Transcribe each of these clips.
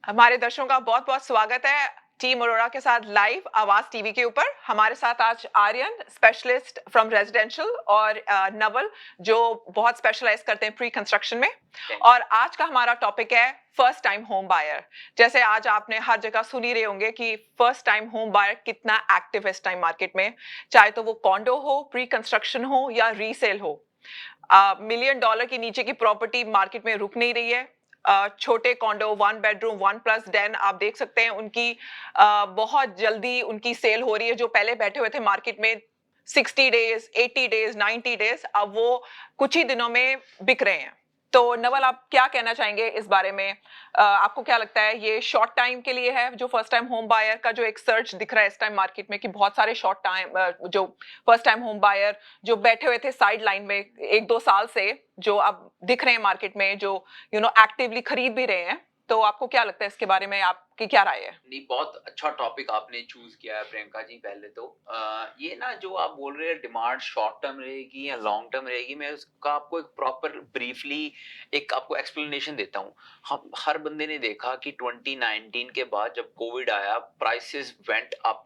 हमारे दर्शकों का बहुत बहुत स्वागत है टीम अरोड़ा के साथ लाइव आवाज टीवी के ऊपर। हमारे साथ आज आर्यन स्पेशलिस्ट फ्रॉम रेजिडेंशियल और नवल जो बहुत स्पेशलाइज करते हैं प्री कंस्ट्रक्शन में। और आज का हमारा टॉपिक है फर्स्ट टाइम होम बायर। जैसे आज आपने हर जगह सुनी रहे होंगे कि फर्स्ट टाइम होम बायर कितना एक्टिव है इस टाइम मार्केट में, चाहे तो वो कॉन्डो हो, प्री कंस्ट्रक्शन हो या रीसेल हो। मिलियन डॉलर के नीचे की प्रॉपर्टी मार्केट में रुक नहीं रही है। छोटे कॉन्डो 1 बेडरूम 1+10 आप देख सकते हैं उनकी बहुत जल्दी उनकी सेल हो रही है। जो पहले बैठे हुए थे मार्केट में 60 डेज 80 डेज 90 डेज, अब वो कुछ ही दिनों में बिक रहे हैं। तो नवल, आप क्या कहना चाहेंगे इस बारे में? आपको क्या लगता है ये शॉर्ट टाइम के लिए है, जो फर्स्ट टाइम होम बायर का जो एक सर्च दिख रहा है इस टाइम मार्केट में कि बहुत सारे शॉर्ट टाइम जो फर्स्ट टाइम होम बायर जो बैठे हुए थे साइड लाइन में 1-2 साल से, जो अब दिख रहे हैं मार्केट में, जो एक्टिवली खरीद भी रहे हैं। तो आपको क्या लगता है इसके बारे में, आपकी क्या राय है? नहीं, बहुत अच्छा टॉपिक आपने चूज किया है प्रियंका जी। पहले तो ये ना जो आप बोल रहे हैं डिमांड शॉर्ट टर्म रहेगी या लॉन्ग टर्म रहेगी, मैं उसका आपको एक प्रॉपर ब्रीफली एक आपको एक्सप्लेनेशन देता हूँ। हम हर बंदे ने देखा कि 2019 के बाद जब कोविड आया, प्राइसेस वेंट अप।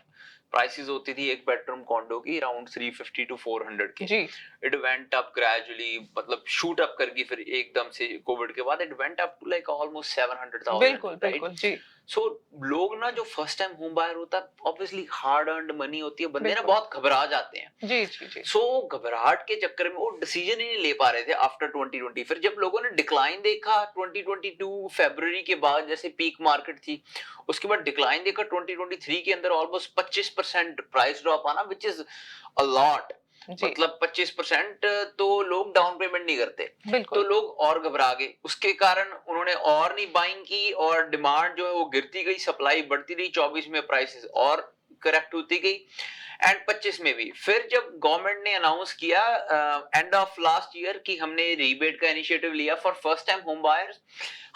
प्राइसेस होती थी एक बेडरूम कॉन्डो की अराउंड 350 to 400 के। जी इट वेंट अप ग्रेजुअली, मतलब शूट अप करके, फिर एकदम से कोविड के बाद it went up to like almost 700,000, बिल्कुल राइट? बिल्कुल। जी सो लोग ना, जो फर्स्ट टाइम होम बायर होता है, ऑब्वियसली हार्ड अर्नड मनी होती है, बंदे ना बिल्कुल। बहुत घबरा जाते हैं। जी जी जी। सो घबराहट के चक्कर में वो डिसीजन ही नहीं ले पा रहे थे आफ्टर 2020। फिर जब लोगों ने डिक्लाइन देखा 2022 फरवरी के बाद, जैसे पीक मार्केट थी, उसके बाद डिक्लाइन देखा 2023 के अंदर ऑलमोस्ट 25% प्राइस ड्रॉप आना, विच इज अ लॉट। जी मतलब 25% तो लोग डाउन पेमेंट नहीं करते। तो बिल्कुल। लोग और घबरा गए, उसके कारण उन्होंने और नहीं बाइंग की, और डिमांड जो है वो गिरती गई, सप्लाई बढ़ती रही। 24 में प्राइसेस और करेक्ट होती गई, एंड 25 में भी। फिर जब गवर्नमेंट ने अनाउंस किया एंड ऑफ लास्ट ईयर कि हमने रीबेट का इनिशिएटिव लिया for first time home buyers,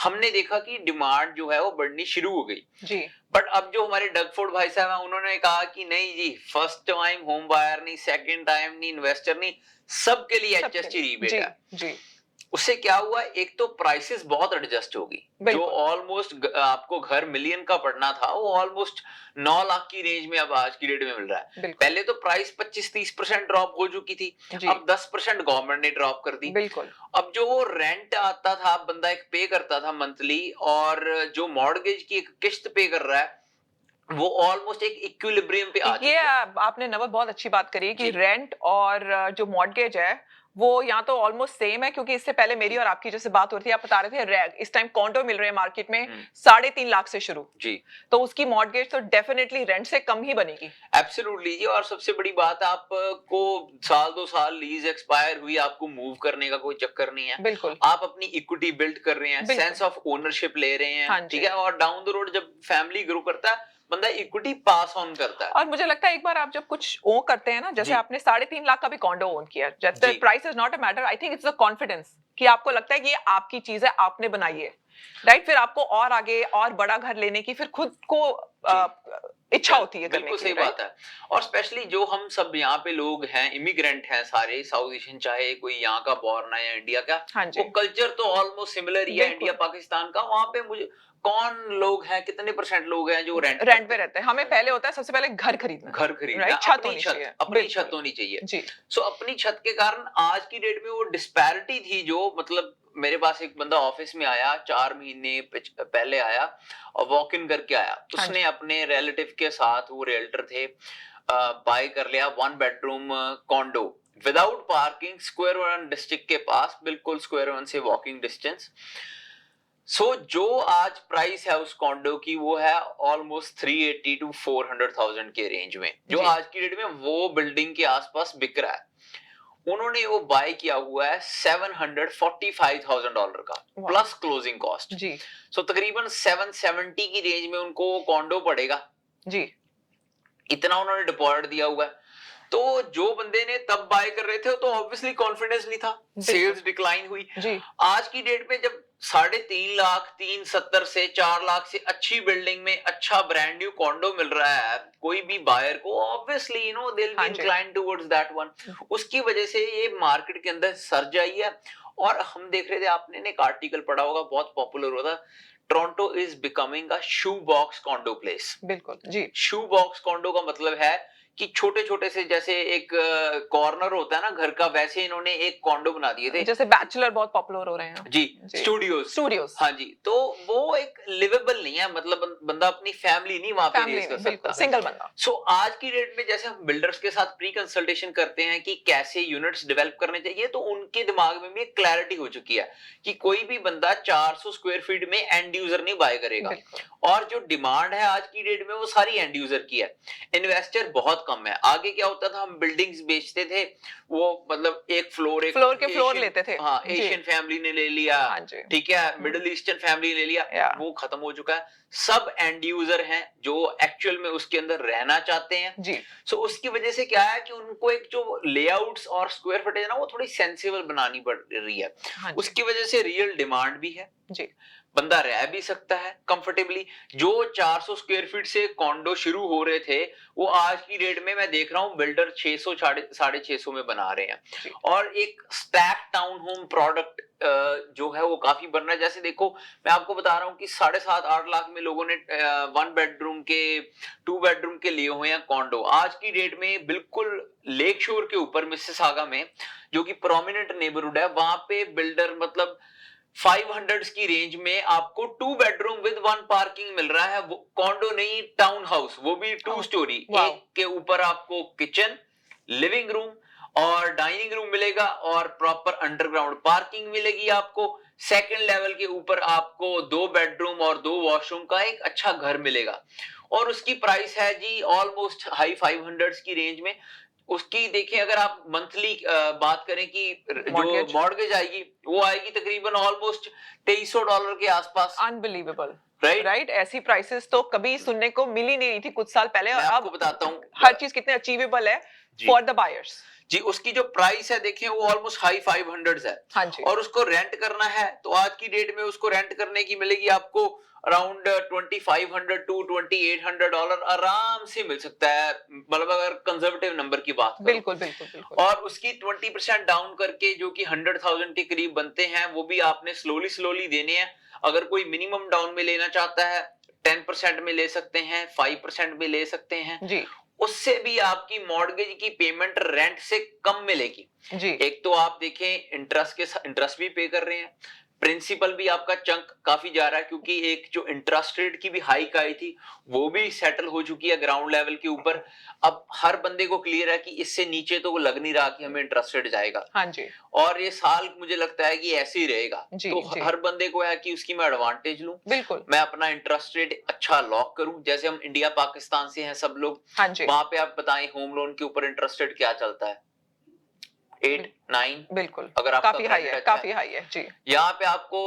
हमने देखा कि डिमांड जो है वो बढ़नी शुरू हो गई। जी बट अब जो हमारे डगफोर्ड भाई साहब हैं, उन्होंने कहा कि नहीं जी, फर्स्ट टाइम होम बायर नहीं, सेकंड टाइम नहीं, इन्वेस्टर नहीं, सबके लिए सबके एचएसटी लिए। रीबेट जी है। जी उससे क्या हुआ, एक तो प्राइसेस बहुत एडजस्ट होगी। जो बिल्कुल। ऑलमोस्ट आपको घर मिलियन का पड़ना था, वो ऑलमोस्ट 9 लाख की रेंज में अब आज की डेट में मिल रहा है। बिल्कुल। पहले तो प्राइस 25-30% ड्रॉप हो चुकी थी, जी अब 10% गवर्नमेंट ने ड्रॉप कर दी। बिल्कुल। अब जो वो रेंट आता था, बंदा एक पे करता था मंथली, और जो मॉर्गेज की एक किस्त पे कर रहा है, वो ऑलमोस्ट एक इक्विलिब्रियम पे आ ये चुकी है। आपने नवल बहुत अच्छी बात करी कि जी रेंट और जो मॉर्गेज है वो यहाँ तो ऑलमोस्ट सेम है, क्योंकि इससे पहले मेरी जी। और आपकी जैसे बात हो रही थी, आप बता रहे थे इस टाइम कॉन्डो मिल रहे हैं मार्केट में हम्म। 3.5 लाख से शुरू। जी तो उसकी मॉर्गेज तो डेफिनेटली रेंट से कम ही बनेगी। एब्सोल्युटली जी। और सबसे बड़ी बात, आपको साल 2 साल लीज एक्सपायर हुई, आपको मूव करने का कोई चक्कर नहीं है। बिल्कुल आप अपनी इक्विटी बिल्ड कर रहे हैं, बिल्कुल। सेंस ऑफ ओनरशिप ले रहे हैं, हाँ ठीक जी। है। और डाउन द रोड जब फैमिली ग्रो करता है, बंदा इक्विटी पास ऑन करता है। और मुझे लगता है एक बार आप जब कुछ ओ करते हैं ना, जैसे जी आपने 3.5 लाख का भी कॉन्डो ओन किया, जैसे जी price is not a matter, I think it's the confidence कि आपको लगता है कि ये आपकी चीज है, आपने बनाई है, राइट? फिर आपको और आगे और बड़ा घर लेने की फिर खुद को जी। इच्छा होती है करने बिल्कुल की, सही बात राइट? है। और स्पेशली जो हम सब यहाँ पे लोग हैं, इमिग्रेंट हैं सारे साउथ एशियन, चाहे कोई यहाँ का बॉर्न है या इंडिया का, हाँ वो जी कल्चर तो ऑलमोस्ट सिमिलर ही है इंडिया बिल्कुल। पाकिस्तान का। वहां पे मुझे कौन लोग हैं, कितने परसेंट लोग हैं जो रेंट रेंट करते पे हैं? रहते हैं, हमें पहले होता है सबसे पहले घर खरीदना, घर खरीदना, राइट? छत अपनी होनी छत, चाहिए, अपनी छत बिल्कुल। होनी चाहिए। जी सो अपनी छत के कारण आज की डेट में वो डिस्पैरिटी थी, जो मतलब मेरे पास एक बंदा ऑफिस में आया, 4 महीने पहले आया, और वॉक इन करके आया। हाँ उसने जी अपने रिलेटिव के साथ, वो रियल्टर थे, बाय कर लिया 1 bedroom condor without parking, square one district के पास, बिल्कुल स्क्वायर वन से वॉकिंग डिस्टेंस। जो आज प्राइस है उस कॉन्डो की, वो है ऑलमोस्ट 380 to 400,000 के रेंज में, जो जी। आज की डेट में वो बिल्डिंग के आसपास बिक रहा है। उन्होंने वो बाय किया हुआ है $745,000 का, वाह। Plus closing cost. जी तकरीबन 770 की रेंज में उनको कॉन्डो पड़ेगा। जी इतना उन्होंने डिपॉजिट दिया हुआ है। तो जो बंदे ने तब बाय कर रहे थे, तो ऑब्वियसली कॉन्फिडेंस नहीं था, बिल्कुल। सेल्स डिक्लाइन हुई। जी आज की डेट में जब 3.5 लाख, 370 से 4 लाख से अच्छी बिल्डिंग में अच्छा ब्रांड न्यू कॉन्डो मिल रहा है कोई भी बायर को, ऑब्वियसली दे विल बी हाँ जी इंक्लाइंड टुवर्ड्स दैट वन। उसकी वजह से ये मार्केट के अंदर सर्ज आई है। और हम देख रहे थे, आपने एक आर्टिकल पढ़ा होगा, बहुत पॉपुलर हुआ था, Toronto is becoming a shoe box condor place. बिल्कुल जी। शू बॉक्स कॉन्डो का मतलब है कि छोटे छोटे से, जैसे एक कॉर्नर होता है ना घर का, वैसे इन्होंने एक कॉन्डो बना दिए थे। जैसे बैचलर बहुत पॉपुलर हो रहे हैं जी, जी। स्टूडियोज। स्टूडियोज हाँ जी, तो वो एक लिवेबल नहीं है, मतलब बंदा अपनी फैमिली नहीं वहां पे फैमिली रेज कर नहीं, बिल्कुल सकता। सिंगल बंदा। सो आज की डेट में जैसे हम बिल्डर्स के साथ प्री कंसल्टेशन करते हैं कि कैसे यूनिट्स डेवलप करने चाहिए, तो उनके दिमाग में भी एक क्लैरिटी हो चुकी है कि कोई भी बंदा 400 स्क्वायर फीट में एंड यूजर नहीं बाय करेगा। बिल्कुल। और जो डिमांड है आज की डेट में वो सारी एंड यूजर की है, इन्वेस्टर बहुत कम है। आगे क्या होता था, हम बिल्डिंग्स बेचते थे, वो मतलब एक फ्लोर फ्लोर के फ्लोर लेते थे। हाँ, जी। एशियन फैमिली ने ले लिया, हाँ जी। ठीक है, मिडिल ईस्टर्न फैमिली ले लिया, या वो खत्म हो चुका है। सब एंड यूजर हैं जो एक्चुअल में उसके अंदर रहना चाहते हैं। जी। सो उसकी वजह से क्या है कि उनको एक जो लेआउट्स और स्क्वायर फुटेज है ना, वो थोड़ी सेंसिबल बनानी पड़ रही है। हाँ जी। उसकी वजह से रियल डिमांड भी है, जी। बंदा रह भी सकता है कंफर्टेबली। जो 400 स्क्वायर फीट से कॉन्डो शुरू हो रहे थे, वो आज की डेट में मैं देख रहा हूं बिल्डर 600 साढ़े 600 में बना रहे हैं। और एक स्टैक टाउन होम प्रोडक्ट जो है वो काफी बन रहा है। जैसे देखो, मैं आपको बता रहा हूँ कि 7.5-8 लाख में लोगों ने 1 बेडरूम के 2 बेडरूम के लिए हुए हैं कॉन्डो। आज की डेट में बिल्कुल लेक शोर के ऊपर मिसिसागा में, जो कि प्रोमिनेंट नेबरहुड है, वहां पे बिल्डर मतलब 500 की रेंज में आपको 2 बेडरूम विद 1 पार्किंग मिल रहा है। वो कॉन्डो नहीं, टाउन हाउस, वो भी 2 स्टोरी। एक के ऊपर आपको किचन, लिविंग रूम और डाइनिंग रूम मिलेगा, और प्रॉपर अंडरग्राउंड पार्किंग मिलेगी आपको। सेकंड लेवल के ऊपर आपको 2 बेडरूम और 2 वॉशरूम का एक अच्छा घर मिलेगा, और उसकी प्राइस है जी ऑलमोस्ट हाई 500 की रेंज में। उसकी देखिए, अगर आप मंथली बात करें कि जो मॉर्गेज आएगी, वो आएगी तकरीबन ऑलमोस्ट $2300 के आसपास। Unbelievable, right right? ऐसी प्राइसेस तो कभी सुनने को मिल ही नहीं रही थी कुछ साल पहले, और मैं आपको अब बताता हूँ हर चीज कितने अचीवेबल है फॉर द बायर्स। जी। उसकी जो प्राइस है देखिए, वो ऑलमोस्ट हाई 500 है। हाँ जी। और उसको रेंट करना है तो आज की डेट में उसको रेंट करने की मिलेगी आपको अराउंड 2500 टू $2800 आराम से मिल सकता है, मतलब अगर कंजर्वेटिव नंबर की बात करो। बिल्कुल बिल्कुल बिल्कुल। और उसकी 20% डाउन करके, जो कि 100,000 के करीब बनते हैं, वो भी आपने स्लोली स्लोली देने हैं। अगर कोई मिनिमम डाउन में लेना चाहता है, 10% में ले सकते हैं, 5% में ले सकते हैं जी। उससे भी आपकी मॉर्गेज की पेमेंट रेंट से कम मिलेगी जी। एक तो आप देखें, इंटरेस्ट भी पे कर रहे हैं, प्रिंसिपल भी आपका चंक काफी जा रहा है, क्योंकि एक जो इंटरेस्ट रेट की भी हाइक आई थी, वो भी सेटल हो चुकी है ग्राउंड लेवल के ऊपर। अब हर बंदे को क्लियर है कि इससे नीचे तो वो लग नहीं रहा कि हमें इंटरेस्ट रेट जाएगा। हाँ जी। और ये साल मुझे लगता है कि ऐसे ही रहेगा। जी, तो जी। हर बंदे को है कि उसकी मैं एडवांटेज लूं, बिल्कुल। मैं अपना इंटरेस्ट रेट अच्छा लॉक करूं। जैसे हम इंडिया पाकिस्तान से हैं सब लोग, हाँ जी। वहां पे आप बताएं होम लोन के ऊपर इंटरेस्ट रेट क्या चलता है? 8-9। बिल्कुल, अगर आपका काफी हाई है, क्रेडिट अच्छा काफी हाई है जी। यहाँ पे आपको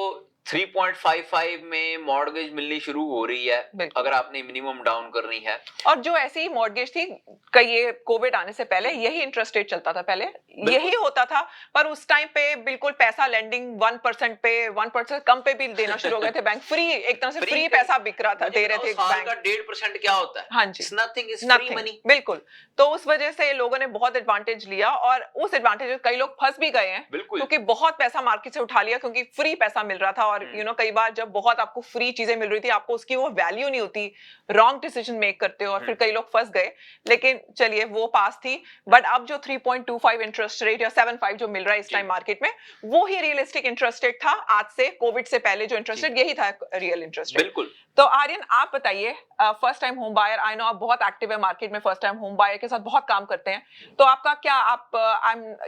3.55 में मॉर्गेज मिलनी शुरू हो रही है, बिल्कुल। अगर आपने मिनिमम डाउन करनी है। और जो ऐसी मॉर्गेज थी, कई ये कोविड आने से पहले यही इंटरेस्ट रेट चलता था पहले, यही होता था। पर उस टाइम पे बिल्कुल पैसा लेंडिंग 1% पे, 1% कम पे भी देना शुरू हो गए थे बैंक। फ्री, एक तरह से फ्री पैसा बिक रहा था, दे रहे थे साल बैंक। का 1.5% क्या होता है? हाँ जी। It's nothing, it's free money। बिल्कुल। तो उस वजह से लोगों ने बहुत एडवांटेज लिया, और उस एडवांटेज में कई लोग फंस भी गए हैं, क्योंकि बहुत पैसा मार्केट से उठा लिया, क्योंकि फ्री पैसा मिल रहा था। और कई बार जब बहुत आपको फ्री चीजें मिल रही थी, आपको उसकी वो वैल्यू नहीं होती, रॉन्ग डिसीजन मेक करते हो, और फिर कई लोग फंस गए। लेकिन चलिए, वो पास थी। बट अब जो 3.25 इंटरेस्ट रेट या 7.5 जो मिल रहा है इस टाइम मार्केट में, वो ही रियलिस्टिक इंटरेस्ट रेट था आज से। कोविड से पहले जो इंटरेस्ट रेट, यही था रियल इंटरेस्ट रेट। बिल्कुल। तो आर्यन, आप बताइए, first time home buyer, I know आप बहुत एक्टिव है मार्केट में, फर्स्ट टाइम होम बायर के साथ बहुत काम करते हैं, तो आपका क्या, आप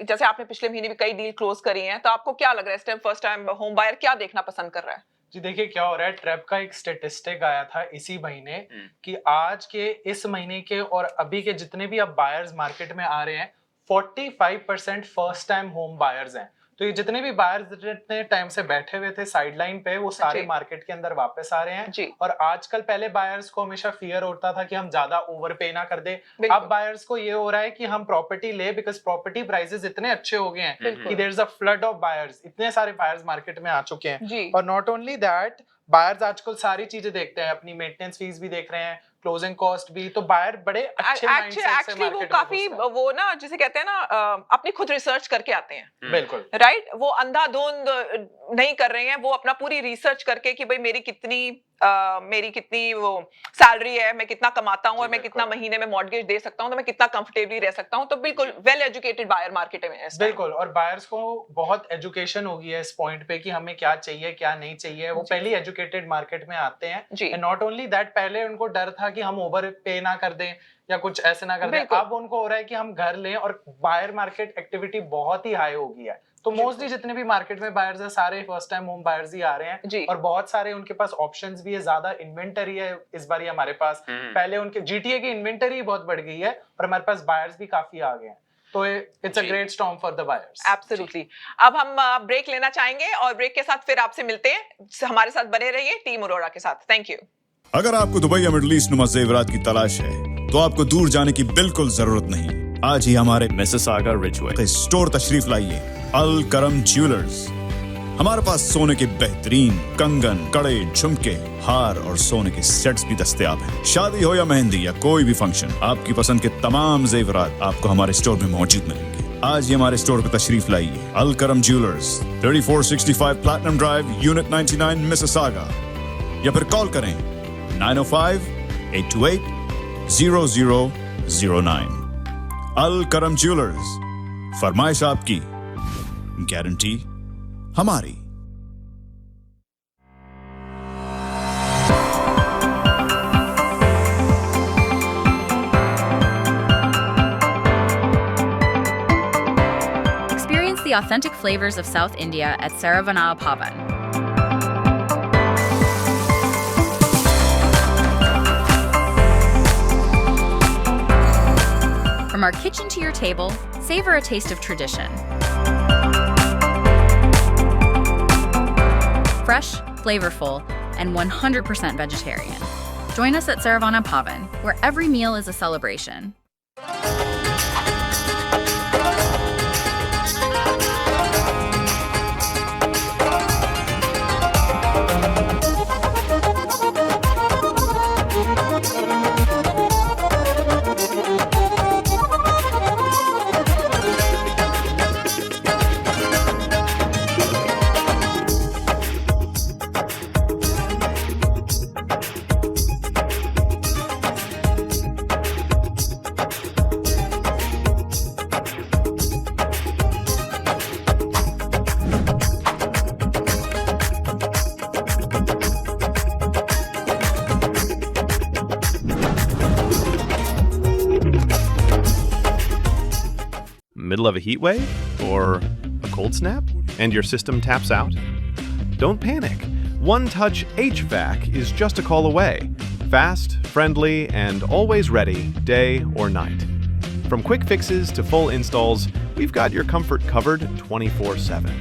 जैसे आपने पिछले महीने भी कई डील क्लोज करी हैं, तो आपको क्या लग रहा है इस time first time home buyer क्या देखना पसंद कर रहा है? जी देखिए, क्या हो रहा है, ट्रैप का एक स्टेटिस्टिक आया था इसी महीने कि आज के इस महीने के और अभी के जितने भी अब बायर्स मार्केट में आ रहे हैं, 45% फर्स्ट टाइम होम बायर्स हैं। तो ये जितने भी बायर्स जितने टाइम से बैठे हुए थे साइडलाइन पे, वो सारे मार्केट के अंदर वापस आ रहे हैं। और आजकल पहले बायर्स को हमेशा फियर होता था कि हम ज्यादा ओवर पे ना कर दे, अब बायर्स को ये हो रहा है कि हम प्रॉपर्टी ले, बिकॉज प्रॉपर्टी प्राइसेस इतने अच्छे हो गए हैं कि there is a flood of buyers, इतने सारे बायर्स मार्केट में आ चुके हैं। और नॉट ओनली दैट, बायर्स आजकल सारी चीजें देखते हैं, अपनी मेंटेनेंस फीस भी देख रहे हैं, क्लोजिंग कॉस्ट भी। तो बायर बड़े अच्छे माइंडसेट से एक्चुअली वो मार्केट काफी, वो ना जिसे कहते हैं ना, अपनी खुद रिसर्च करके आते हैं। बिल्कुल राइट, वो अंधाधुंध नहीं कर रहे हैं, वो अपना पूरी रिसर्च करके कि भाई मेरी कितनी वो सैलरी है, मैं कितना कमाता हूँ जी, और मैं कितना बिल्कुल। महीने में मॉर्गेज दे सकता हूँ, तो मैं कितना कंफर्टेबली रह सकता हूँ। तो बिल्कुल वेल एजुकेटेड बायर मार्केट में है इस टाइम। बिल्कुल, और बायर्स को बहुत एजुकेशन हो गई है इस पॉइंट पे कि हमें क्या चाहिए, क्या नहीं चाहिए। वो जी। पहले एजुकेटेड मार्केट में आते हैं। जी। एंड नॉट ओनली दैट, पहले उनको डर था कि हम ओवर पे ना कर दें या कुछ ऐसे ना कर दें। बिल्कुल। अब उनको हो रहा है कि हम घर लें, और बायर मार्केट एक्टिविटी बहुत ही हाई हो गई है। तो बिल्कुल। मोस्टली जितने भी मार्केट में बायर्स हैं, सारे फर्स्ट टाइम होम बायर्स ही आ रहे हैं। जी। और बहुत सारे उनके पास ऑप्शंस भी है, ज्यादा इन्वेंटरी है इस बार हमारे पास। पहले उनके जीटीए की इन्वेंटरी बहुत बढ़ गई है और हमारे पास बायर्स भी काफी आ गए हैं। तो इट्स अ जी। Great storm for the buyers. Absolutely. अब हम ब्रेक लेना चाहेंगे और ब्रेक के साथ फिर आपसे मिलते हैं। हमारे साथ बने रहिए टीम अरोरा के साथ। Thank you. अगर आपको दुबई या मिडिल ईस्ट नुमा जेवरात की तलाश है, तो आपको दूर जाने की बिल्कुल जरूरत नहीं। आज ही हमारे Mississauga Ridgeway. स्टोर तशरीफ लाइए, अल करम ज्वेलर्स। हमारे पास सोने के बेहतरीन कंगन, कड़े, झुमके, हार और सोने के सेट्स भी दस्तयाब हैं। शादी हो या मेहंदी या कोई भी फंक्शन, आपकी पसंद के तमाम जेवरात आपको हमारे स्टोर में मौजूद मिलेंगे। आज ही हमारे स्टोर पर तशरीफ लाइए, अल करम jewellers, 3465 platinum drive, unit 99, Mississauga. या फिर कॉल करें 905-828-0009। अल करम ज्वेलर्स, फरमाइश आपकी, गारंटी हमारी। Experience the authentic flavors of South India at Saravanaa Bhavan. From our kitchen to your table, savor a taste of tradition. Fresh, flavorful, and 100% vegetarian. Join us at Saravana Bhavan, where every meal is a celebration. Middle of a heat wave? Or a cold snap? And your system taps out? Don't panic. One Touch HVAC is just a call away. Fast, friendly, and always ready, day or night. From quick fixes to full installs, we've got your comfort covered 24/7.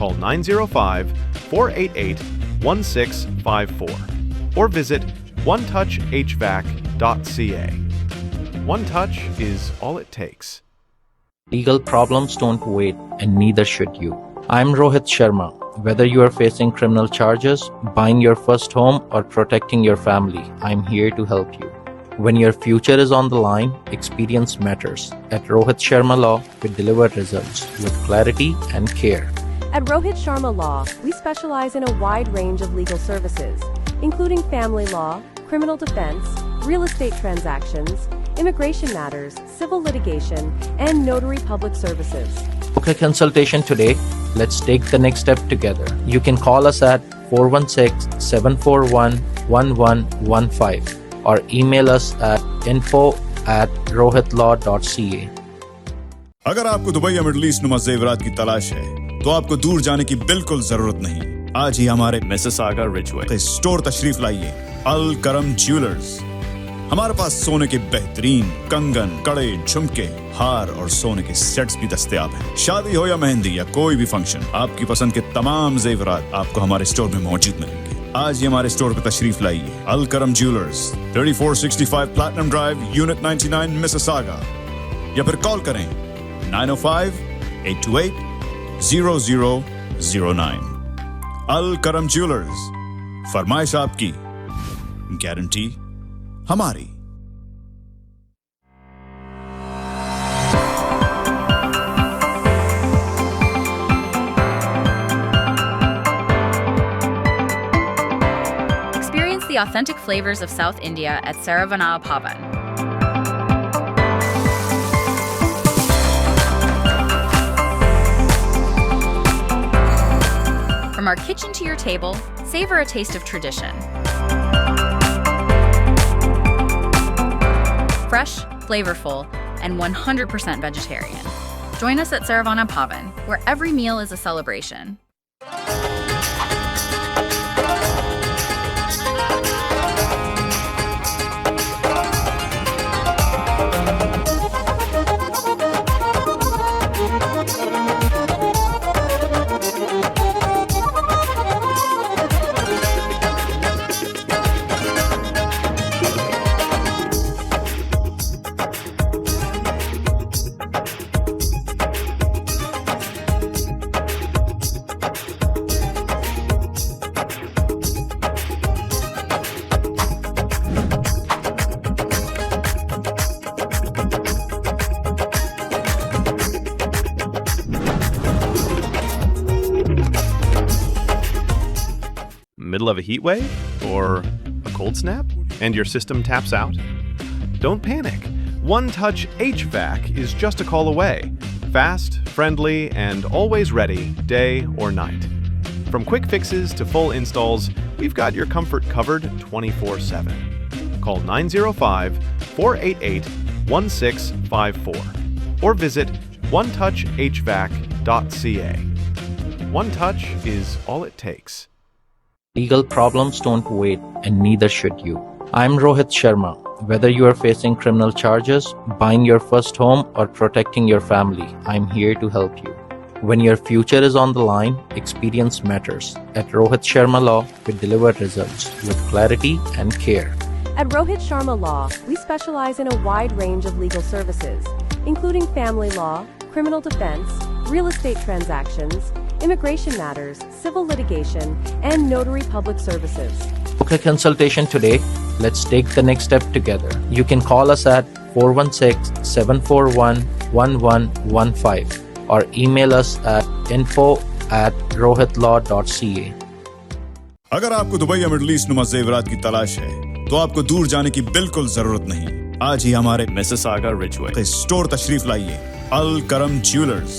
Call 905-488-1654 or visit onetouchhvac.ca. One Touch is all it takes. Legal problems don't wait, and neither should you. I'm Rohit Sharma. Whether you are facing criminal charges, buying your first home, or protecting your family, I'm here to help you. When your future is on the line, experience matters. At Rohit Sharma Law, we deliver results with clarity and care. At Rohit Sharma Law, we specialize in a wide range of legal services, including family law, criminal defense, real estate transactions, immigration matters, civil litigation, and notary public services. Book a consultation today. Let's take the next step together. You can call us at 416-741-1115 or email us at info@rohitlaw.ca. अगर आपको Dubai या middle east नुमा जेवरात की तलाश है, तो आपको दूर जाने की बिल्कुल जरूरत नहीं। आज ही हमारे Mississauga Ridgeway. स्टोर तशरीफ लाइए, अल करम ज्वेलर्स। हमारे पास सोने के बेहतरीन कंगन, कड़े, झुमके, हार और सोने के सेट्स भी दस्तयाब हैं। शादी हो या मेहंदी या कोई भी फंक्शन, आपकी पसंद के तमाम जेवरात आपको हमारे स्टोर में मौजूद मिलेंगे। आज ही हमारे स्टोर पर तशरीफ लाइए, अल करम jewellers, 3465 platinum drive, unit 99, Mississauga. या फिर कॉल करें 905-828-0009। अल करम ज्वेलर्स, फरमाइश आपकी, गारंटी हमारी। the authentic flavors of South India at Saravana Bhavan. From our kitchen to your table, savor a taste of tradition. Fresh, flavorful, and 100% vegetarian. Join us at Saravana Bhavan, where every meal is a celebration. Middle of a heat wave? Or a cold snap? And your system taps out? Don't panic. One Touch HVAC is just a call away. Fast, friendly, and always ready, day or night. From quick fixes to full installs, we've got your comfort covered 24/7. Call 905-488-1654 or visit onetouchhvac.ca. One touch is all it takes. Legal problems don't wait, and neither should you. I'm Rohit Sharma. Whether you are facing criminal charges, buying your first home, or protecting your family, I'm here to help you. When your future is on the line, experience matters. At Rohit Sharma Law, we deliver results with clarity and care. At Rohit Sharma Law, we specialize in a wide range of legal services, including family law, criminal defense, real estate transactions, immigration matters, civil litigation, and notary public services. Book a consultation today. Let's take the next step together. You can call us at 416-741-1115 or email us at info@rohitlaw.ca. अगर आपको Dubai या middle east नुमा जेवरात की तलाश है तो आपको दूर जाने की बिल्कुल जरूरत नहीं। आज ही हमारे मिसिसागा रिचवे के स्टोर तशरीफ लाइए। अल करम ज्वेलर्स।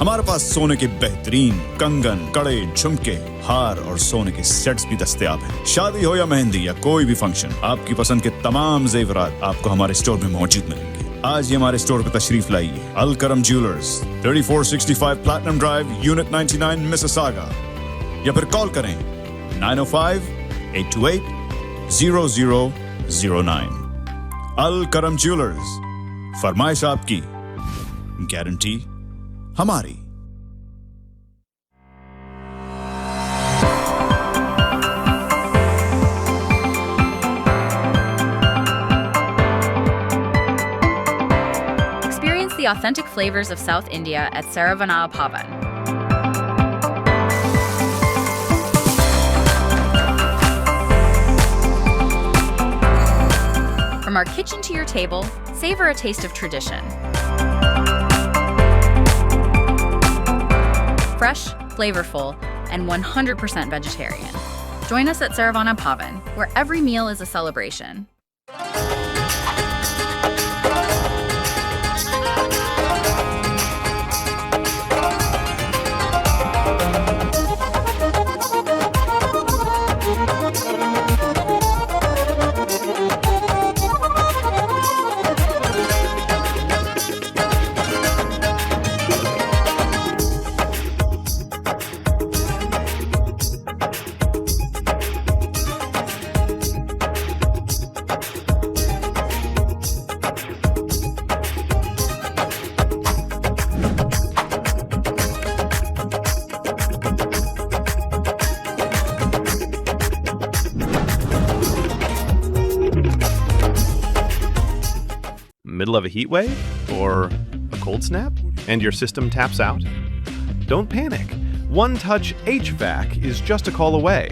हमारे पास सोने के बेहतरीन कंगन, कड़े, झुमके, हार और सोने के सेट्स भी दस्तयाब हैं। शादी हो या मेहंदी या कोई भी फंक्शन, आपकी पसंद के तमाम जेवरात आपको हमारे स्टोर में मौजूद मिलेंगे। आज ही हमारे स्टोर पर तशरीफ लाइए। अल करम jewellers, 3465 platinum drive, unit 99, Mississauga. या फिर कॉल करें 905-828-0009। अल करम ज्वेलर्स, फरमाइश आपकी, गारंटी हमारी। Experience the authentic flavors of South India at Saravana Bhavan. From our kitchen to your table, savor a taste of tradition. Fresh, flavorful, and 100% vegetarian. Join us at Saravana Bhavan, where every meal is a celebration. Middle of a heat wave? Or a cold snap? And your system taps out? Don't panic. One Touch HVAC is just a call away.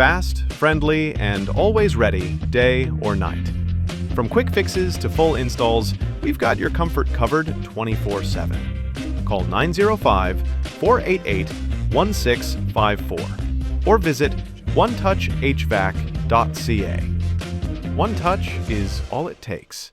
Fast, friendly, and always ready, day or night. From quick fixes to full installs, we've got your comfort covered 24/7. Call 905-488-1654 or visit onetouchhvac.ca. rohitlaw.ca. One touch is all it takes.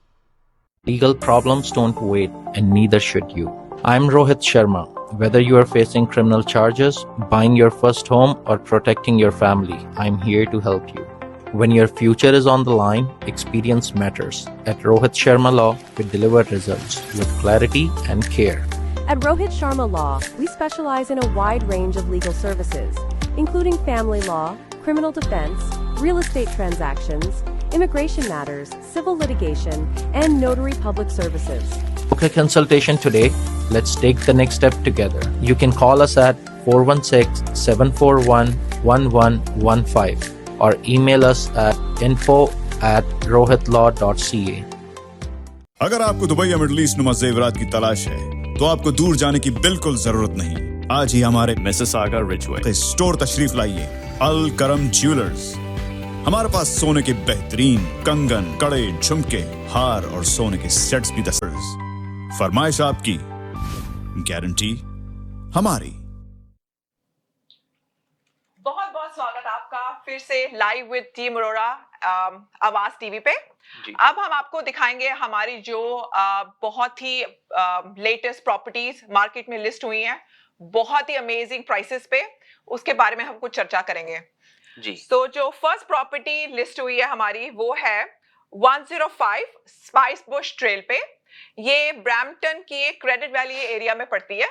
Legal problems don't wait, and neither should you. I'm Rohit Sharma. Whether you are facing criminal charges, buying your first home, or protecting your family, I'm here to help you. When your future is on the line, experience matters. At Rohit Sharma Law, we deliver results with clarity and care. At Rohit Sharma Law, we specialize in a wide range of legal services, including family law, criminal defense, real estate transactions, immigration matters, civil litigation, and notary public services. Book a consultation today. Let's take the next step together. You can call us at 416-741-1115 or email us at info@rohitlaw.ca. अगर आपको Dubai या middle east नुमा जेवरात की तलाश है तो आपको दूर जाने की बिल्कुल जरूरत नहीं। आज ही हमारे मिसिसागा रिजवे स्टोर तशरीफ लाइए। अल करम ज्वेलर्स। हमारे पास सोने के बेहतरीन कंगन, कड़े, झुमके, हार और सोने के सेट्स भी दस्तयाब। फरमाइश आपकी, गारंटी हमारी। बहुत बहुत स्वागत आपका फिर से लाइव विद टीम अरोड़ा आवाज टीवी पे। अब हम आपको दिखाएंगे हमारी जो बहुत ही लेटेस्ट प्रॉपर्टीज मार्केट में लिस्ट हुई हैं, बहुत ही अमेजिंग प्राइसेस पे, उसके बारे में हम कुछ चर्चा करेंगे जी। तो जो फर्स्ट प्रॉपर्टी लिस्ट हुई है हमारी वो है 105 स्पाइस बुश ट्रेल पे। ये ब्रैम्पटन की क्रेडिट वैली एरिया में पड़ती है।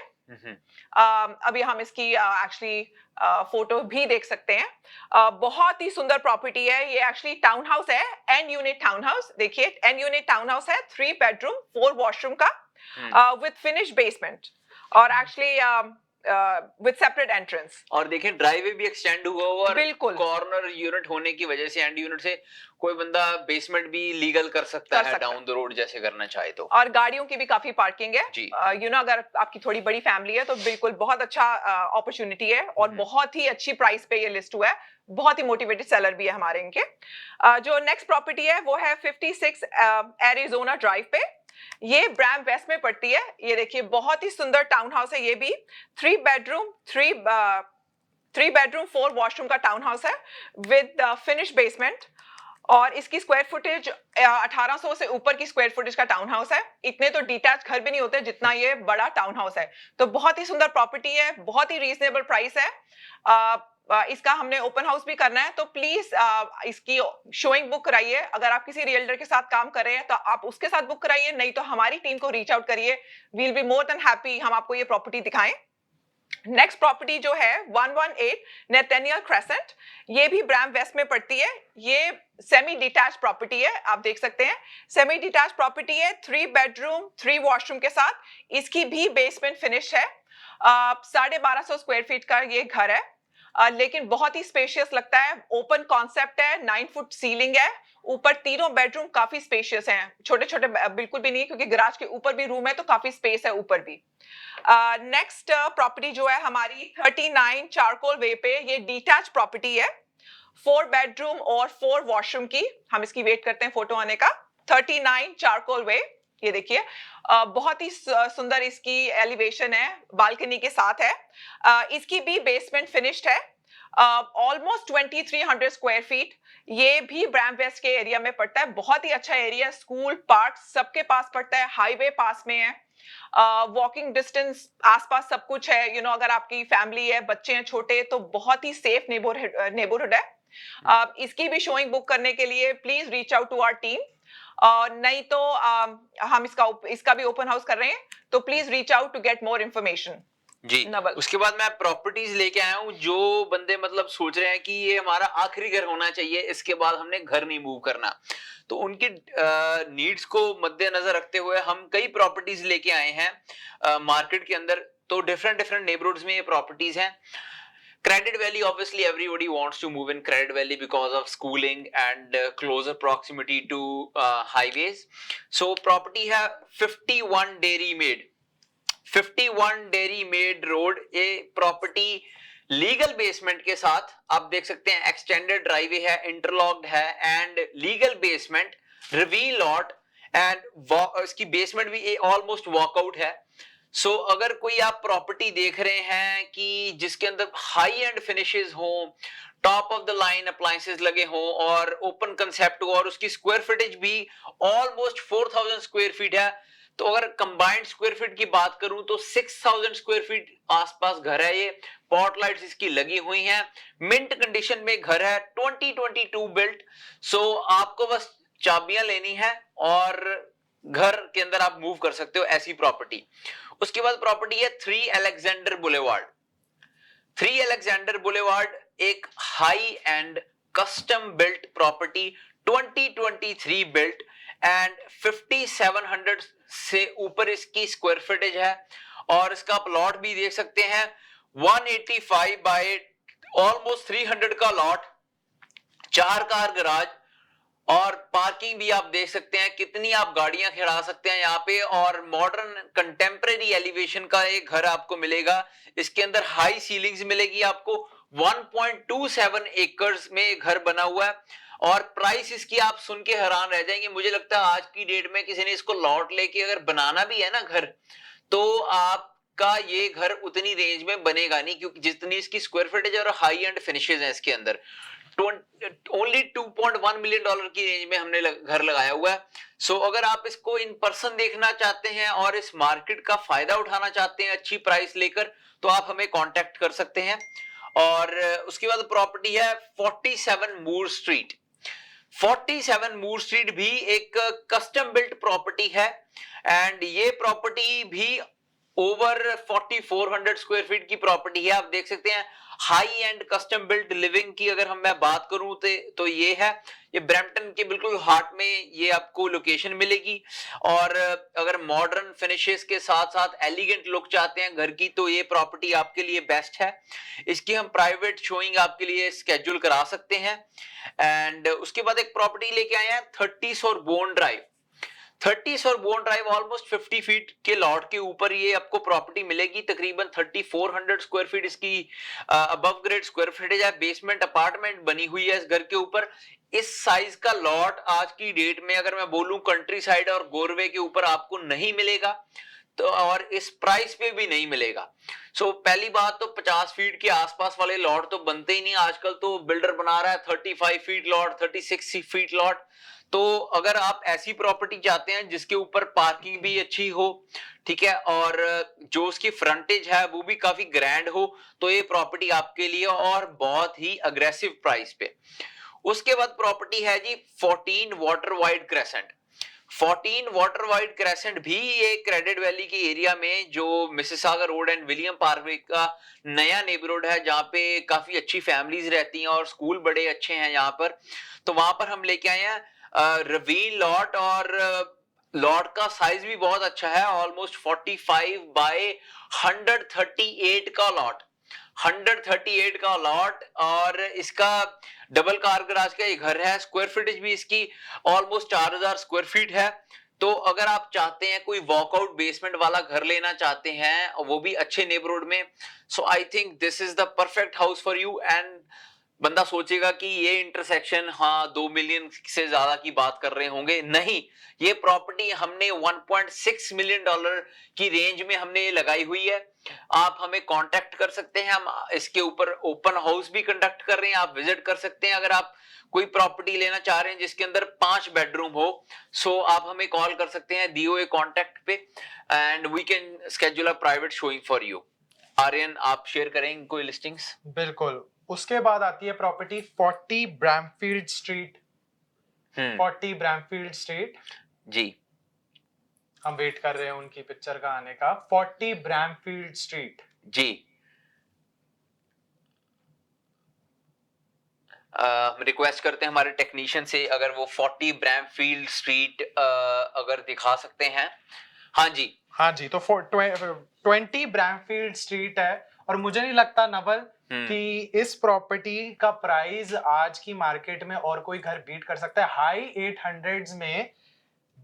अभी हम इसकी एक्चुअली फोटो भी देख सकते हैं। बहुत ही सुंदर प्रॉपर्टी है। ये एक्चुअली टाउन हाउस है, एन यूनिट टाउन हाउस। देखिए एन यूनिट टाउन हाउस है, 3 बेडरूम 4 वॉशरूम का विद फिनिश बेसमेंट और एक्चुअली विद सेपरेट एंट्रेंस। और देखें ड्राइववे भी एक्सटेंड हुआ और बिल्कुल कॉर्नर यूनिट होने की वजह से एंड यूनिट से कोई बंदा बेसमेंट भी लीगल कर सकता है डाउन द रोड जैसे करना चाहे तो। और गाड़ियों की भी काफी पार्किंग है। यू नो अगर आपकी थोड़ी बड़ी फैमिली है तो बिल्कुल बहुत अच्छा अपॉर्चुनिटी है और बहुत ही अच्छी प्राइस पे ये लिस्ट हुआ है। बहुत ही मोटिवेटेड सेलर भी है हमारे इनके। जो नेक्स्ट प्रॉपर्टी है वो है 56 एरिजोना ड्राइव पे। ये ब्रैम वेस्ट में पड़ती है। ये देखिए बहुत ही सुंदर टाउन हाउस है। ये भी 3 बेडरूम 4 वॉशरूम का टाउन हाउस है विद फिनिश बेसमेंट और इसकी स्क्वायर फुटेज 1800 से ऊपर की स्क्वायर फुटेज का टाउन हाउस है। इतने तो डिटैच घर भी नहीं होते जितना ये बड़ा टाउन हाउस है। तो बहुत ही सुंदर प्रॉपर्टी है, बहुत ही रीजनेबल प्राइस है। इसका हमने ओपन हाउस भी करना है तो प्लीज इसकी शोइंग बुक कराइए। अगर आप किसी रियल्टर के साथ काम कर रहे हैं तो आप उसके साथ बुक कराइए, नहीं तो हमारी टीम को रीच आउट करिए। We will be more than happy हम आपको ये प्रॉपर्टी दिखाएं। नेक्स्ट प्रॉपर्टी जो है 118 नेथानियल क्रेसेंट, ये भी ब्रैम वेस्ट में पड़ती है। ये सेमी डिटैच प्रॉपर्टी है, आप देख सकते हैं सेमी डिटैच प्रॉपर्टी है, 3 बेडरूम 3 वॉशरूम के साथ। इसकी भी बेसमेंट फिनिश है। 1250 स्क्वायर फीट का ये घर है, लेकिन बहुत ही स्पेशियस लगता है। ओपन कॉन्सेप्ट है, 9 फुट सीलिंग है, ऊपर तीनों बेडरूम काफी स्पेशियस हैं। छोटे छोटे बिल्कुल भी नहीं क्योंकि गैराज के ऊपर भी रूम है तो काफी स्पेस है ऊपर भी। नेक्स्ट प्रॉपर्टी जो है हमारी 39 चारकोल वे पे, ये डिटैच प्रॉपर्टी है, 4 बेडरूम और 4 वॉशरूम की। हम इसकी वेट करते हैं फोटो आने का। 39 चारकोल वे, ये देखिए बहुत ही सुंदर इसकी एलिवेशन है, बालकनी के साथ है। इसकी भी बेसमेंट फिनिश्ड है, ऑलमोस्ट 2300 स्क्वायर फीट। ये भी ब्रैम वेस्ट के एरिया में पड़ता है। बहुत ही अच्छा एरिया, स्कूल पार्क सबके पास पड़ता है, हाईवे पास में है, वॉकिंग डिस्टेंस आसपास सब कुछ है। यू नो अगर आपकी फैमिली है, बच्चे हैं छोटे, तो बहुत ही सेफ नेबरहुड है। इसकी भी शोइंग बुक करने के लिए please reach out to our team. नहीं तो हम इसका भी ओपन हाउस कर रहे हैं, तो please reach out to get more information जी। उसके बाद मैं प्रॉपर्टीज लेके आया हूँ। जो बंदे मतलब सोच रहे हैं कि ये हमारा आखिरी घर होना चाहिए, इसके बाद हमने घर नहीं मूव करना, तो उनकी नीड्स को मद्देनजर रखते हुए हम कई प्रॉपर्टीज लेके आए हैं मार्केट के अंदर। तो डिफरेंट नेबरहुड्स में ये प्रॉपर्टीज हैं। Credit Valley, obviously everybody wants to move in Credit Valley because of schooling and closer proximity to highways. So property है 51 Dairy Maid, 51 Dairy Maid Road। ये प्रॉपर्टी लीगल बेसमेंट के साथ आप देख सकते हैं, एक्सटेंडेड ड्राइवे है, इंटरलॉक्ड है and legal basement, reveal lot and इसकी बेसमेंट भी ऑलमोस्ट वॉकआउट है। सो अगर कोई आप प्रॉपर्टी देख रहे हैं कि जिसके अंदर हाई एंड फिनिशेस हो, top of the line appliances लगे हो और ओपन कंसेप्ट हो और उसकी स्क्वायर फीटेज भी ऑलमोस्ट 4000 स्क्वायर फीट है, तो अगर कंबाइंड स्क्वायर फीट की बात करूं तो 6000 स्क्वायर फीट आसपास घर है। ये पॉट लाइट्स इसकी लगी हुई हैं, मिंट कंडीशन में घर है, 2022 बिल्ट। सो आपको बस चाबियां लेनी है और घर के अंदर आप मूव कर सकते हो, ऐसी प्रॉपर्टी। उसके बाद प्रॉपर्टी है 3 अलेक्जेंडर बुलेवार्ड। 3 अलेक्जेंडर बुलेवार्ड एक high and custom built property, 2023 built and 5700 से ऊपर इसकी स्क्वायर फीटेज है। और इसका प्लॉट भी देख सकते हैं, 185 बाय ऑलमोस्ट 300 का लॉट, 4 कार गराज और पार्किंग भी आप देख सकते हैं, कितनी आप गाड़ियां खड़ा सकते हैं यहाँ पे। और मॉडर्न कंटेम्परेरी एलिवेशन का एक घर आपको मिलेगा। इसके अंदर हाई सीलिंग्स मिलेगी आपको, 1.27 एकर्स में घर बना हुआ है। और प्राइस इसकी आप सुन के हैरान रह जाएंगे। मुझे लगता है आज की डेट में किसी ने इसको लॉट लेके अगर बनाना भी है ना घर, तो आपका ये घर उतनी रेंज में बनेगा नहीं, क्योंकि जितनी इसकी स्क्वायर फीटेज और हाई एंड फिनिशेज है इसके अंदर। ओनली 2.1 मिलियन डॉलर की रेंज में हमने घर लगाया हुआ है। सो अगर आप इसको इन पर्सन देखना चाहते हैं और इस मार्केट का फायदा उठाना चाहते हैं अच्छी प्राइस लेकर, तो आप हमें कांटेक्ट कर सकते हैं। और उसके बाद प्रॉपर्टी है 47 मूर स्ट्रीट। 47 मूर स्ट्रीट भी एक कस्टम बिल्ट प्रॉपर्टी है एंड ये प्रॉपर्टी भी ओवर 4400 स्क्वायर फीट की प्रॉपर्टी है। आप देख सकते हैं high and custom built living की अगर मैं बात करूं तो ये है, ये ब्रैम्पटन के बिल्कुल हार्ट में ये आपको लोकेशन मिलेगी। और अगर मॉडर्न फिनिशेस के साथ साथ एलिगेंट लुक चाहते हैं घर की, तो ये प्रॉपर्टी आपके लिए बेस्ट है। इसकी हम प्राइवेट शोइंग आपके लिए स्केड्यूल करा सकते हैं। एंड उसके बाद एक प्रॉपर्टी लेके आए हैं 30 और बोन ड्राइव। 30 और बोन ड्राइव ऑलमोस्ट 50 फीट के लॉट के ऊपर ये आपको प्रॉपर्टी मिलेगी। तकरीबन 3400 स्क्वायर फीट इसकी अबव ग्रेड स्क्वायर फीटेज है। बेसमेंट अपार्टमेंट बनी हुई है इस घर के ऊपर। इस साइज का लॉट आज की डेट में अगर मैं बोलूं कंट्री साइड और गोरवे के ऊपर आपको नहीं मिलेगा, तो और इस प्राइस पे भी नहीं मिलेगा। सो पहली बात तो 50 फीट के आसपास वाले लॉट तो बनते ही नहीं आजकल, तो बिल्डर बना रहा है 35 फीट लॉट, 36 फीट लॉट। तो अगर आप ऐसी प्रॉपर्टी चाहते हैं जिसके ऊपर पार्किंग भी अच्छी हो, ठीक है, और जो उसकी फ्रंटेज है वो भी काफी ग्रैंड हो, तो ये प्रॉपर्टी आपके लिए और बहुत ही अग्रेसिव प्राइस पे। उसके बाद प्रॉपर्टी है जी 14 water wide crescent. 14 water wide crescent भी ये क्रेडिट वैली के एरिया में जो Mississauga road and William Parkway का नया नेबरहुड है, जहाँ पे काफी अच्छी फैमिलीज रहती हैं और स्कूल बड़े अच्छे हैं यहाँ पर। तो वहां पर हम लेके आए हैं रवीन लॉट, और लॉट का साइज भी बहुत अच्छा है, ऑलमोस्ट 45 बाय 138 का लॉट, 138 का लॉट। और इसका डबल कार गराज का ये घर है। स्क्वायर फीटेज भी इसकी ऑलमोस्ट 4000 स्क्वायर फीट है। तो अगर आप चाहते हैं कोई वॉकआउट बेसमेंट वाला घर लेना चाहते हैं, वो भी अच्छे नेबरहुड में, so I think this is the perfect house for you. And बंदा सोचेगा कि ये इंटरसेक्शन, हाँ 2 मिलियन से ज्यादा की बात कर रहे होंगे, नहीं, ये प्रॉपर्टी हमने 1.6 मिलियन डॉलर की रेंज में हमने ये लगाई हुई है। आप हमें कांटेक्ट कर सकते हैं, हम इसके ऊपर ओपन हाउस भी कंडक्ट कर रहे हैं, आप विजिट कर सकते हैं। अगर आप कोई प्रॉपर्टी लेना चाह रहे हैं जिसके अंदर 5 बेडरूम हो, सो आप हमें कॉल कर सकते हैं दिए हुए कॉन्टेक्ट पे and we can schedule a private showing for you. Aryan, आप शेयर करेंगे कोई लिस्टिंग्स? बिल्कुल। उसके बाद आती है प्रॉपर्टी 40 ब्रैमफील्ड स्ट्रीट। 40 ब्रैमफील्ड स्ट्रीट जी, हम वेट कर रहे हैं उनकी पिक्चर का आने का। 40 ब्रैमफील्ड स्ट्रीट जी। हम रिक्वेस्ट करते हैं हमारे टेक्नीशियन से, अगर वो 40 ब्रैमफील्ड स्ट्रीट अगर दिखा सकते हैं। हाँ जी, हाँ जी। तो 20 ब्रैमफील्ड स्ट्रीट है, और मुझे नहीं लगता नवल कि इस प्रॉपर्टी का प्राइस आज की मार्केट में और कोई घर बीट कर सकता है। हाई 800s में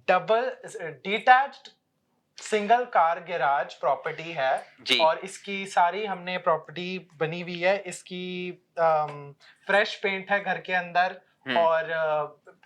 double detached single car garage property है जी। और इसकी सारी हमने प्रॉपर्टी बनी हुई है। इसकी फ्रेश पेंट है घर के अंदर, और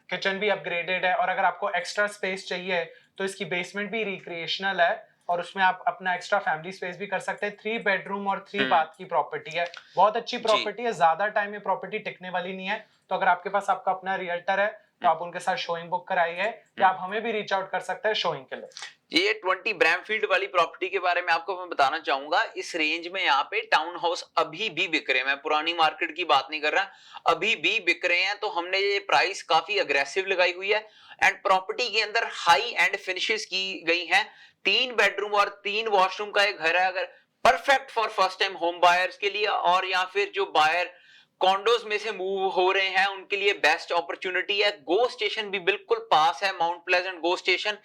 किचन भी अपग्रेडेड है। और अगर आपको एक्स्ट्रा स्पेस चाहिए तो इसकी बेसमेंट भी रिक्रिएशनल है, और उसमें आप अपना एक्स्ट्रा फैमिली स्पेस भी कर सकते हैं। 3 बेडरूम और 3 हम्म। बाथ की प्रॉपर्टी है, बहुत अच्छी प्रॉपर्टी है, ज्यादा टाइम ये प्रॉपर्टी टिकने वाली नहीं है। तो अगर आपके पास आपका अपना रियल्टर है तो आप उनके साथ शोइंग बुक कराइए, या आप हमें भी रीच आउट कर सकते हैं शोइंग के लिए। ये 20 ब्रैमफील्ड वाली प्रॉपर्टी के बारे में आपको मैं बताना चाहूंगा। इस रेंज में यहाँ पे टाउन हाउस अभी भी बिक रहे हैं, मैं पुरानी मार्केट की बात नहीं कर रहा, अभी भी बिक रहे हैं। तो हमने ये प्राइस काफी अग्रेसिव लगाई हुई है एंड प्रॉपर्टी के अंदर हाई एंड फिनिशेस की गई हैं। 3 बेडरूम और 3 वॉशरूम का एक घर है, अगर perfect for first time home buyers के लिए, और या फिर जो बायर कॉन्डोज में से मूव हो रहे हैं उनके लिए बेस्ट अपॉर्चुनिटी है। गो स्टेशन भी बिल्कुल पास है, Mount Pleasant GO station,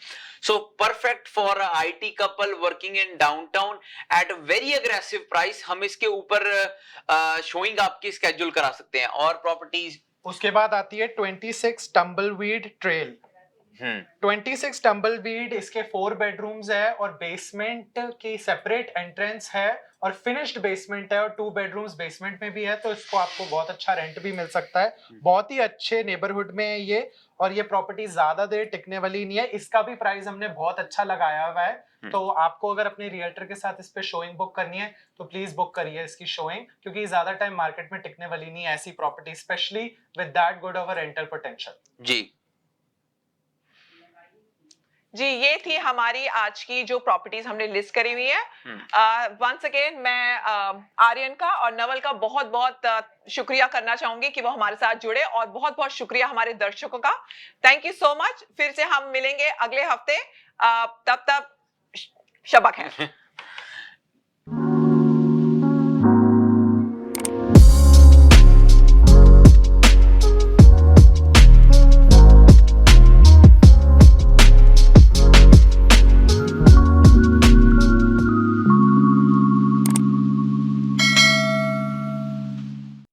so perfect for IT couple working in downtown at very aggressive price. हम इसके ऊपर शोइंग आपकी स्केड्यूल करा सकते हैं। और प्रॉपर्टीज उसके बाद आती है 26 टम्बलवीड ट्रेल। 26 टम्बलवीड, इसके 4 बेडरूम्स है और बेसमेंट की सेपरेट एंट्रेंस है और फिनिश्ड बेसमेंट है, और 2 बेडरूम्स बेसमेंट में भी है। तो इसको आपको बहुत अच्छा रेंट भी मिल सकता है, बहुत ही अच्छे नेबरहुड में है ये, और ये प्रॉपर्टी ज्यादा देर टिकने वाली नहीं है। इसका भी प्राइस हमने बहुत अच्छा लगाया हुआ है। तो आपको अगर अपने रियल्टर के साथ इस पे शोइंग बुक करनी है तो प्लीज बुक करिए इसकी शोइंग, क्योंकि ज्यादा टाइम मार्केट में टिकने वाली नहीं है ऐसी property, specially with that good of a rental potential. जी जी, ये थी हमारी आज की जो प्रॉपर्टीज हमने लिस्ट करी हुई है। वंस अगेन मैं आर्यन का और नवल का बहुत बहुत शुक्रिया करना चाहूंगी कि वो हमारे साथ जुड़े, और बहुत बहुत शुक्रिया हमारे दर्शकों का। Thank you so much. फिर से हम मिलेंगे अगले हफ्ते, तब तक शबा खैर।